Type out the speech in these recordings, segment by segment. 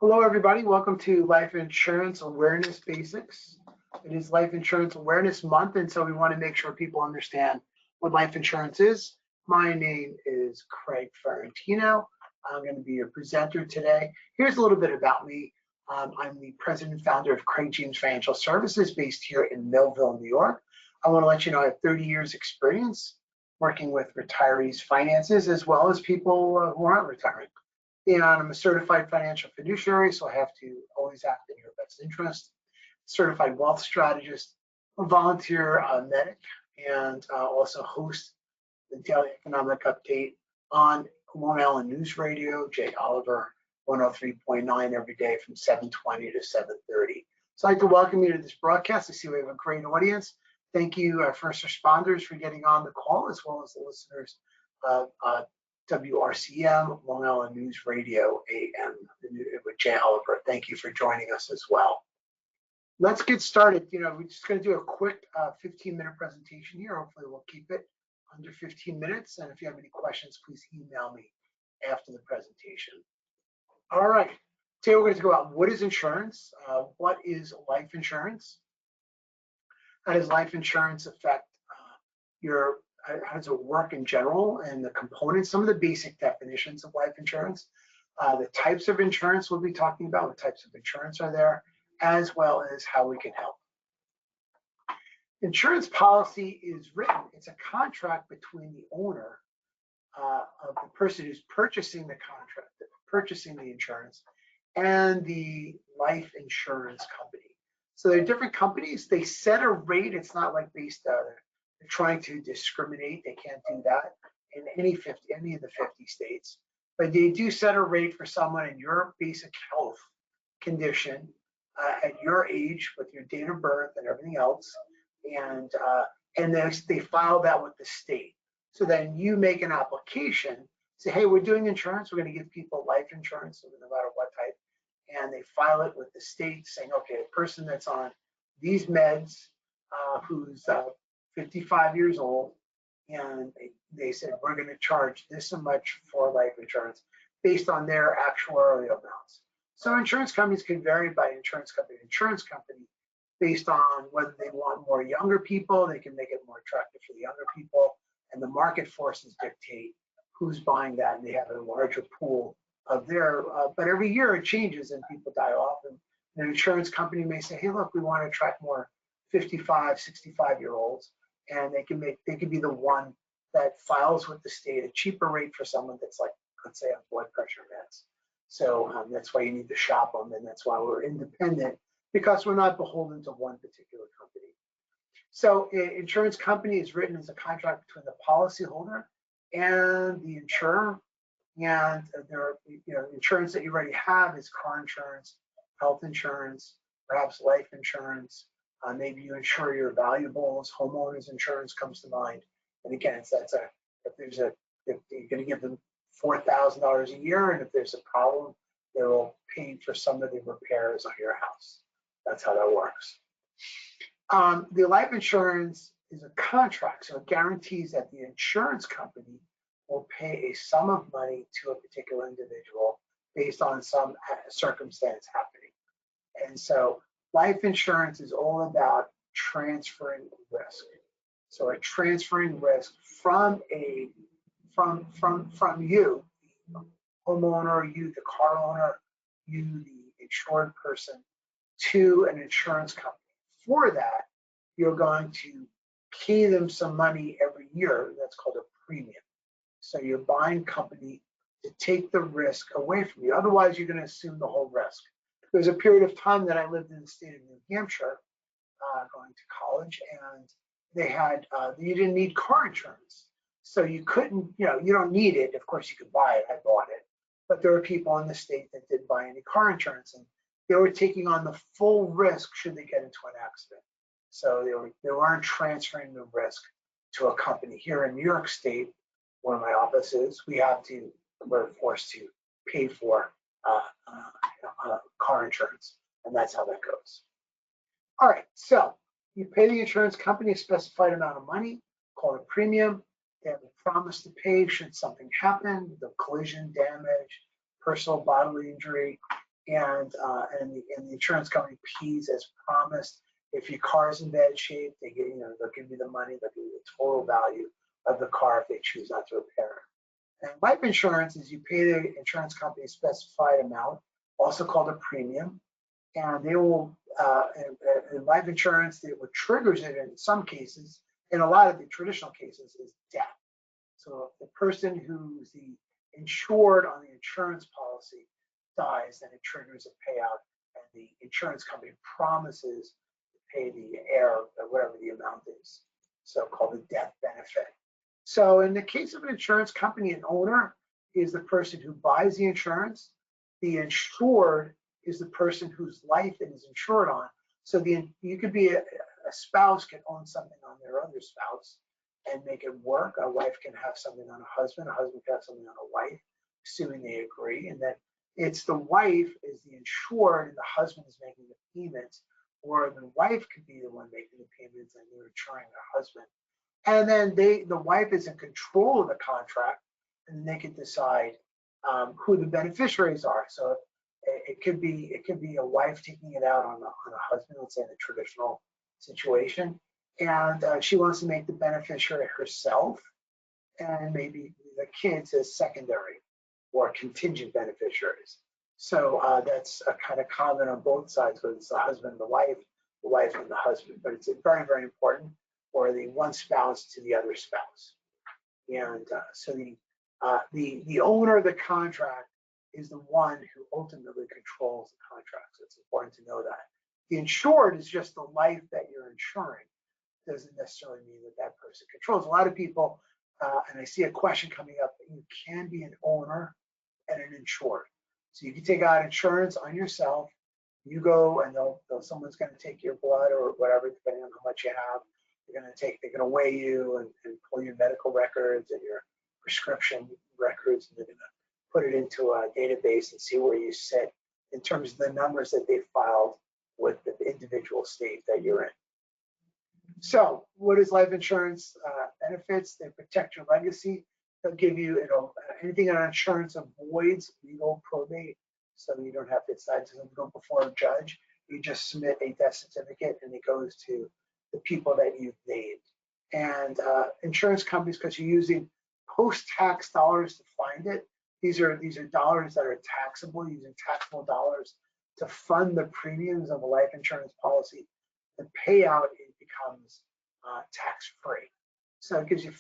Hello, everybody. Welcome to Life Insurance Awareness Basics. It is Life Insurance Awareness Month, and so we want to make sure people understand what life insurance is. My name is Craig Ferrantino. I'm going to be your presenter today. Here's a little bit about me. I'm the president and founder of Craig James Financial Services based here in Millville, New York. I want to let you know I have 30 years experience working with retirees' finances as well as people who aren't retiring. And I'm a certified financial fiduciary, so I have to always act in your best interest. Certified wealth strategist, a volunteer medic, and also host the daily economic update on Long Island News Radio, Jay Oliver, 103.9 every day from 7:20 to 7:30. So I'd like to welcome you to this broadcast. I see we have a great audience. Thank you, our first responders, for getting on the call, as well as the listeners of WRCM, Long Island News Radio, AM, with Jay Oliver. Thank you for joining us as well. Let's get started. We're just going to do a quick 15-minute presentation here. Hopefully we'll keep it under 15 minutes. And if you have any questions, please email me after the presentation. All right. Today we're going to talk about what is insurance, what is life insurance, how does life insurance affect how does it work in general and the components, some of the basic definitions of life insurance, the types of insurance we'll be talking about, what types of insurance are there, as well as how we can help. Insurance policy is written, it's a contract between the owner of the person who's purchasing the contract, purchasing the insurance, and the life insurance company. So they're different companies, they set a rate, it's not like based they're trying to discriminate. They can't do that in any of the 50 states, but they do set a rate for someone in your basic health condition at your age with your date of birth and everything else, and then they file that with the state. So then you make an application, say, hey, we're doing insurance. We're going to give people life insurance no matter what type, and they file it with the state saying, okay, a person that's on these meds who's 55 years old, and they said, we're going to charge this much for life insurance based on their actuarial amounts. So insurance companies can vary by insurance company to insurance company based on whether they want more younger people, they can make it more attractive for the younger people, and the market forces dictate who's buying that, and they have a larger pool of their, but every year it changes and people die off, and an insurance company may say, hey, look, we want to attract more 55, 65-year-olds. And they can be the one that files with the state a cheaper rate for someone that's like, let's say, on blood pressure meds. So that's why you need to shop them, and that's why we're independent, because we're not beholden to one particular company. So an insurance company is written as a contract between the policyholder and the insurer, and there are, insurance that you already have is car insurance, health insurance, perhaps life insurance. Maybe you insure your valuables, homeowners insurance comes to mind. And again, if you're going to give them $4,000 a year, and if there's a problem, they will pay for some of the repairs on your house. That's how that works. The life insurance is a contract, so it guarantees that the insurance company will pay a sum of money to a particular individual based on some circumstance happening. And so life insurance is all about transferring risk. So we're transferring risk from you, the homeowner, you, the car owner, you, the insured person, to an insurance company. For that, you're going to pay them some money every year. That's called a premium. So you're buying company to take the risk away from you. Otherwise, you're going to assume the whole risk. There's a period of time that I lived in the state of New Hampshire, going to college, and they had, you didn't need car insurance. So you couldn't, you don't need it. Of course, you could buy it. I bought it. But there were people in the state that didn't buy any car insurance, and they were taking on the full risk should they get into an accident. So they weren't transferring the risk to a company. Here in New York State, one of my offices, we're forced to pay for car insurance, and that's how that goes. All right, so you pay the insurance company a specified amount of money called a premium. They have a promise to pay should something happen, the collision, damage, personal bodily injury, and the insurance company pays as promised. If your car's in bad shape, they get, they'll give you the money, they'll give you the total value of the car if they choose not to repair it. And life insurance is you pay the insurance company a specified amount, also called a premium, and they will, in life insurance, what triggers it in some cases, in a lot of the traditional cases, is death. So if the person who's the insured on the insurance policy dies, then it triggers a payout, and the insurance company promises to pay the heir whatever the amount is, so called the death benefit. So in the case of an insurance company, an owner is the person who buys the insurance. The insured is the person whose life it is insured on. So you could be a spouse can own something on their other spouse and make it work. A wife can have something on a husband can have something on a wife, assuming they agree. And then it's the wife is the insured and the husband is making the payments, or the wife could be the one making the payments and they're insuring the husband. And then the wife is in control of the contract, and they can decide who the beneficiaries are. So it could be a wife taking it out on a husband, let's say in a traditional situation, and she wants to make the beneficiary herself, and maybe the kids as secondary or contingent beneficiaries. So that's a kind of common on both sides, whether it's the husband and the wife and the husband. But it's very, very important for the one spouse to the other spouse. And so the owner of the contract is the one who ultimately controls the contract. So it's important to know that. The insured is just the life that you're insuring. It doesn't necessarily mean that that person controls. A lot of people, and I see a question coming up, you can be an owner and an insured. So you can take out insurance on yourself. You go and someone's going to take your blood or whatever, depending on how much you have. They're going to weigh you and pull your medical records and your prescription records, and they're going to put it into a database and see where you sit in terms of the numbers that they filed with the individual state that you're in. So what is life insurance benefits? They protect your legacy. They'll give you, anything on insurance avoids legal probate, so you don't have to decide to go before a judge. You just submit a death certificate and it goes to the people that you've named. And insurance companies, because you're using post-tax dollars to find it, these are dollars that are taxable, using taxable dollars to fund the premiums of a life insurance policy. The payout, it becomes tax-free. So it gives you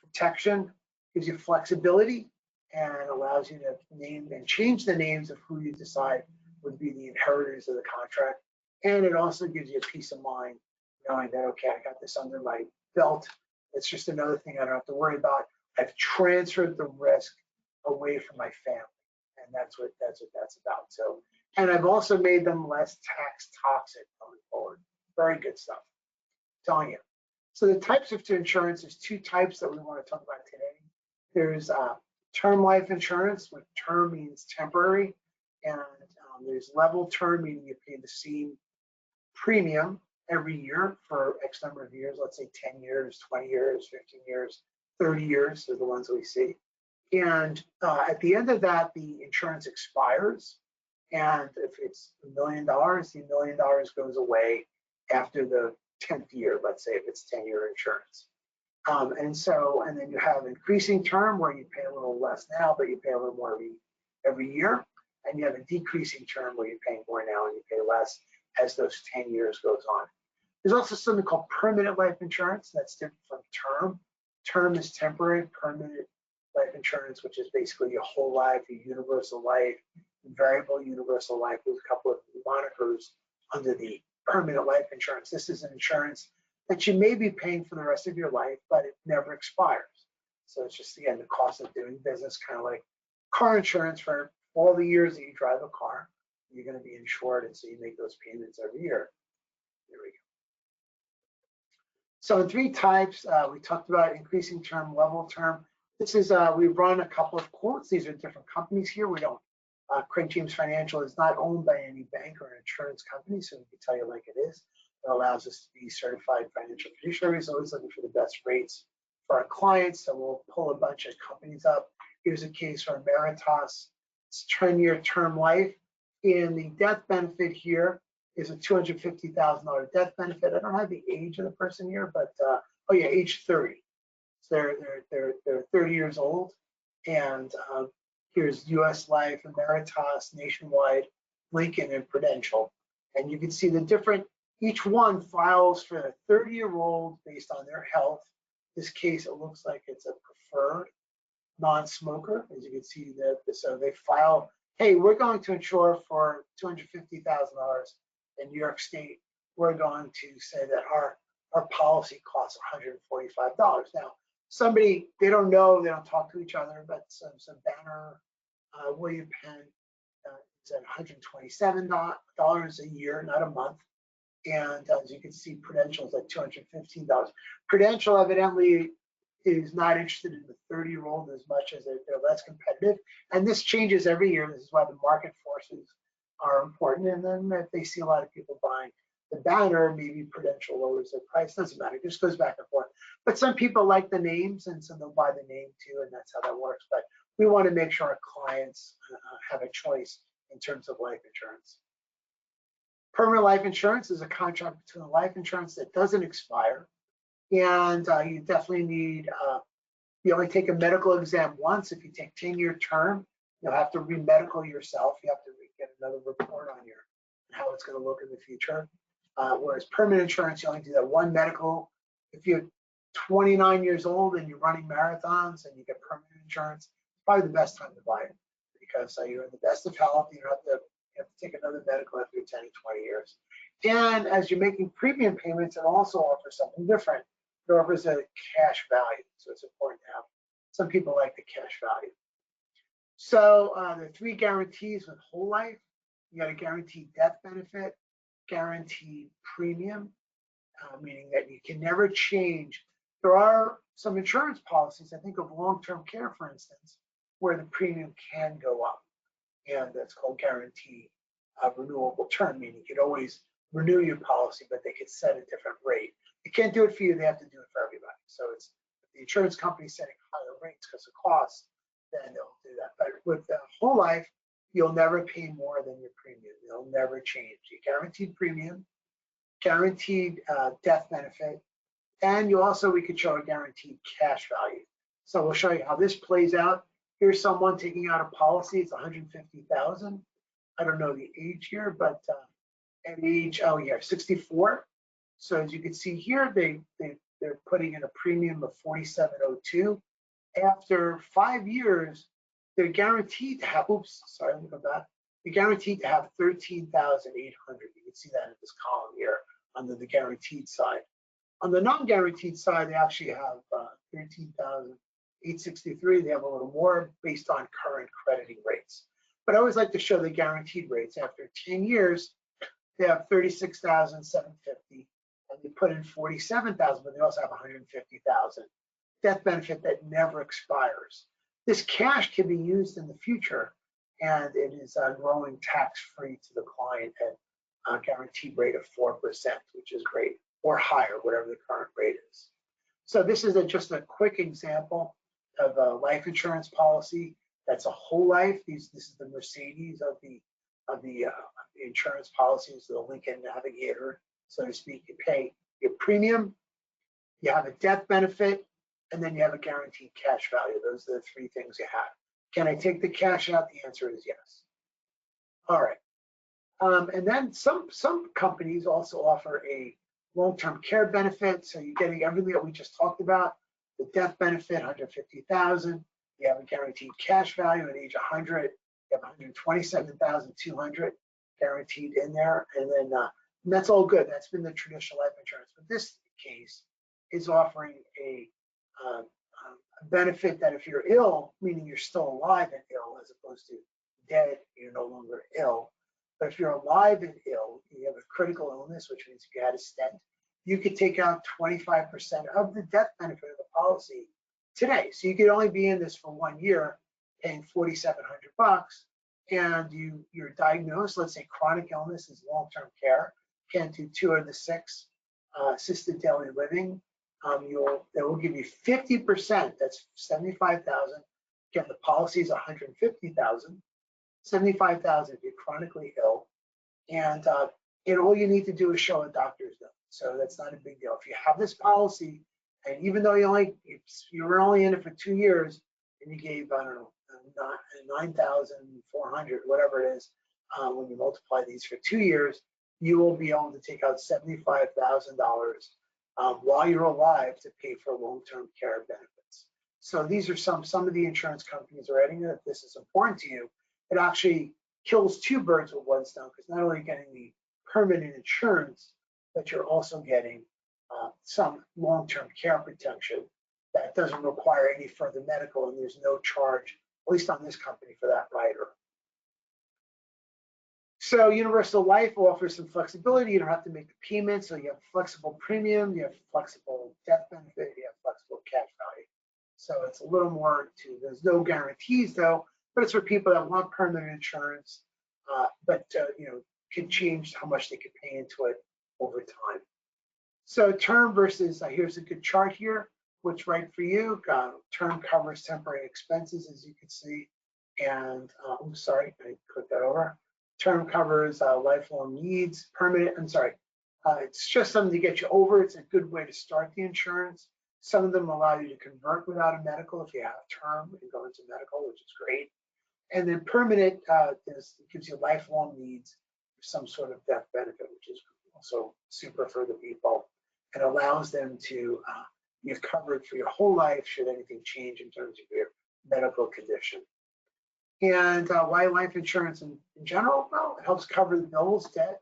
protection, gives you flexibility, and allows you to name and change the names of who you decide would be the inheritors of the contract. And it also gives you a peace of mind knowing that, okay, I got this under my belt. It's just another thing I don't have to worry about. I've transferred the risk away from my family, and that's what that's about. So, and I've also made them less tax toxic going forward. Very good stuff. I'm telling you. So the types of insurance, there's two types that we want to talk about today. There's term life insurance, where term means temporary, and there's level term, meaning you pay the same premium every year for X number of years, let's say 10 years, 20 years, 15 years, 30 years are the ones that we see. And at the end of that, the insurance expires. And if it's $1 million, the $1 million goes away after the 10th year, let's say if it's 10-year insurance. And then you have increasing term where you pay a little less now, but you pay a little more every year. And you have a decreasing term where you're paying more now and you pay less as those 10 years goes on. There's also something called permanent life insurance. That's different from term. Term is temporary. Permanent life insurance, which is basically your whole life, your universal life, variable universal life, with a couple of monikers under the permanent life insurance. This is an insurance that you may be paying for the rest of your life, but it never expires. So it's just, again, the cost of doing business, kind of like car insurance. For all the years that you drive a car, you're going to be insured, and so you make those payments every year. There we go. So in three types, we talked about increasing term, level term. This is, we've run a couple of quotes. These are different companies here. We don't, Craig James Financial is not owned by any bank or insurance company, so we can tell you like it is. It allows us to be certified financial fiduciaries, always looking for the best rates for our clients. So we'll pull a bunch of companies up. Here's a case for Veritas. It's 10-year term life, And the death benefit here is a $250,000 death benefit. I don't have the age of the person here, but oh yeah, age 30. So they're 30 years old, and here's U.S. Life, Emeritus, Nationwide, Lincoln, and Prudential. And you can see the different, each one files for a 30-year-old based on their health. In this case, it looks like it's a preferred non-smoker. As you can see, so they file, hey, we're going to insure for $250,000 in New York State. We're going to say that our policy costs $145. Now, somebody, they don't know, they don't talk to each other, but some banner, William Penn is at $127 a year, not a month. And as you can see, Prudential is like $215. Prudential evidently is not interested in the 30-year-old as much as they're less competitive. And this changes every year. This is why the market forces are important. And then if they see a lot of people buying the banner, maybe Prudential lowers their price. Doesn't matter. It just goes back and forth. But some people like the names, and so they'll buy the name too, and that's how that works. But we want to make sure our clients have a choice in terms of life insurance. Permanent life insurance is a contract between a life insurance that doesn't expire. And you definitely need, you only take a medical exam once. If you take 10-year term, you'll have to re-medical yourself. You have to get another report on how it's going to look in the future. Whereas permanent insurance, you only do that one medical. If you're 29 years old and you're running marathons and you get permanent insurance, it's probably the best time to buy it because you're in the best of health. You don't have to take another medical after 10 to 20 years. And as you're making premium payments, it also offers something different. It offers a cash value, so it's important to have. Some people like the cash value. So there are 3 guarantees with whole life. You got a guaranteed death benefit, guaranteed premium, meaning that you can never change. There are some insurance policies, I think of long-term care, for instance, where the premium can go up, and that's called guaranteed renewable term, meaning you could always renew your policy, but they could set a different rate. They can't do it for you, they have to do it for everybody. So it's the insurance company setting higher rates because of cost, then they'll do that. But with the whole life, you'll never pay more than your premium. It'll never change. Your guaranteed premium, guaranteed death benefit, and we could show a guaranteed cash value. So we'll show you how this plays out. Here's someone taking out a policy. It's $150,000. I don't know the age here, but at age 64. So as you can see here, they're putting in a premium of $47.02. After 5 years, they're guaranteed to have. Oops, sorry, let me go back. They're guaranteed to have $13,800. You can see that in this column here under the guaranteed side. On the non-guaranteed side, they actually have $13,863. They have a little more based on current crediting rates. But I always like to show the guaranteed rates. After 10 years, they have $36,750, and they put in $47,000, but they also have $150,000 death benefit that never expires. This cash can be used in the future, and it is growing tax-free to the client at a guaranteed rate of 4%, which is great, or higher, whatever the current rate is. So this is just a quick example of a life insurance policy that's a whole life. This is the Mercedes of the insurance policies, the Lincoln Navigator, so to speak. You pay your premium, you have a death benefit, and then you have a guaranteed cash value. Those are the 3 things you have. Can I take the cash out? The answer is yes. All right. And then some companies also offer a long-term care benefit. So you're getting everything that we just talked about. The death benefit, $150,000. You have a guaranteed cash value at age 100. You have $127,200 guaranteed in there, and then and that's all good. That's been the traditional life insurance. But this case is offering a benefit that if you're ill, meaning you're still alive and ill, as opposed to dead, you're no longer ill. But if you're alive and ill, you have a critical illness, which means if you had a stent, you could take out 25% of the death benefit of the policy today. So you could only be in this for 1 year, paying $4,700, and you're diagnosed. Let's say chronic illness is long-term care, can't do 2 of the 6 assisted daily living. They will give you 50%. That's $75,000. Again, the policy is $150,000. $75,000 if you're chronically ill, and all you need to do is show a doctor's note. So that's not a big deal. If you have this policy, and even though you were only in it for 2 years, and you gave, I don't know, 9,400, whatever it is, when you multiply these for 2 years, you will be able to take out $75,000 while you're alive to pay for long-term care benefits. So these are some of the insurance companies are adding that this is important to you. It actually kills 2 birds with 1 stone, because not only getting the permanent insurance, but you're also getting some long-term care protection that doesn't require any further medical, and there's no charge, at least on this company, for that rider. So Universal Life offers some flexibility. You don't have to make the payment, so you have flexible premium, you have flexible death benefit, you have flexible cash value. So it's a little more there's no guarantees though, but it's for people that want permanent insurance, but can change how much they could pay into it over time. So term versus, here's a good chart here. What's right for you? Term covers temporary expenses, as you can see. And I'm sorry, I clicked that over. Term covers lifelong needs. Permanent, it's just something to get you over. It's a good way to start the insurance. Some of them allow you to convert without a medical if you have term and go into medical, which is great. And then permanent gives you lifelong needs, some sort of death benefit, which is also super for the people, and allows them to you're covered for your whole life should anything change in terms of your medical condition. And why life insurance in general? Well, it helps cover the bills, debt,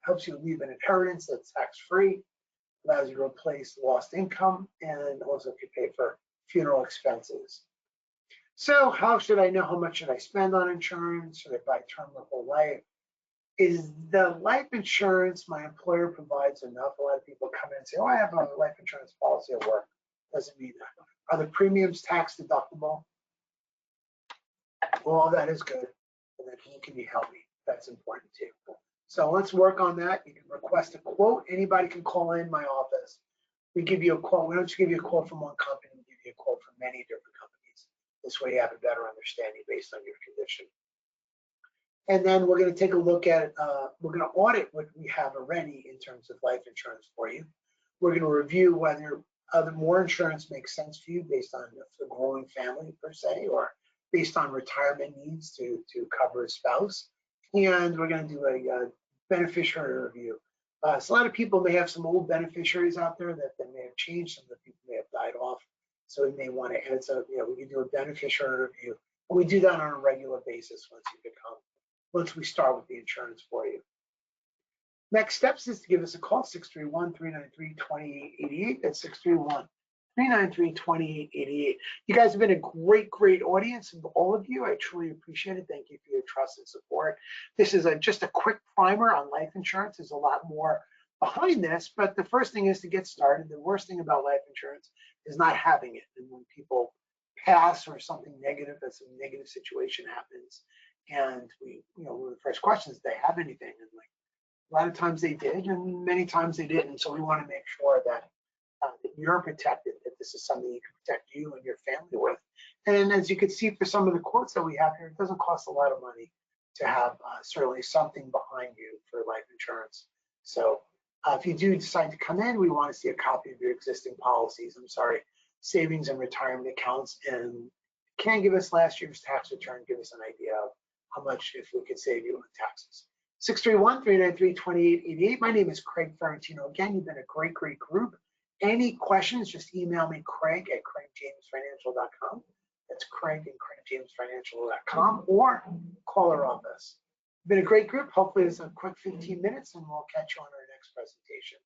helps you leave an inheritance that's tax-free, allows you to replace lost income, and also can pay for funeral expenses. So how should I know how much should I spend on insurance? Should I buy term or whole life? Is the life insurance my employer provides enough? A lot of people come in and say, oh, I have a life insurance policy at work. Doesn't mean that. Are the premiums tax deductible? Well, that is good. And then can you help me? That's important too. So let's work on that. You can request a quote. Anybody can call in my office. We give you a quote. We don't just give you a quote from one company. We give you a quote from many different companies. This way you have a better understanding based on your condition. And then we're going to take a look at, we're going to audit what we have already in terms of life insurance for you. We're going to review whether more insurance makes sense for you based on the growing family per se, or based on retirement needs to cover a spouse. And we're going to do a beneficiary review. So a lot of people may have some old beneficiaries out there that they may have changed. Some of the people may have died off. So we may want to add, so we can do a beneficiary review. And we do that on a regular basis once we start with the insurance for you. Next steps is to give us a call, 631-393-2888. That's 631-393-2888. You guys have been a great audience, and all of you, I truly appreciate it. Thank you for your trust and support. This is just a quick primer on life insurance. There's a lot more behind this, but the first thing is to get started. The worst thing about life insurance is not having it. And when people pass or something negative, that some negative situation happens, and one of the first questions, do they have anything? And like a lot of times they did, and many times they didn't. So we want to make sure that you're protected, that this is something you can protect you and your family with. And as you can see for some of the quotes that we have here, it doesn't cost a lot of money to have certainly something behind you for life insurance. So if you do decide to come in, we want to see a copy of your existing policies, savings and retirement accounts, and can give us last year's tax return, give us an idea of how much, if we could save you on taxes. 631-393-2888. My name is Craig Ferrantino. Again, you've been a great group. Any questions, just email me, Craig at CraigJamesFinancial.com. That's Craig at CraigJamesFinancial.com, or call our office. Been a great group. Hopefully it's a quick 15 minutes, and we'll catch you on our next presentation.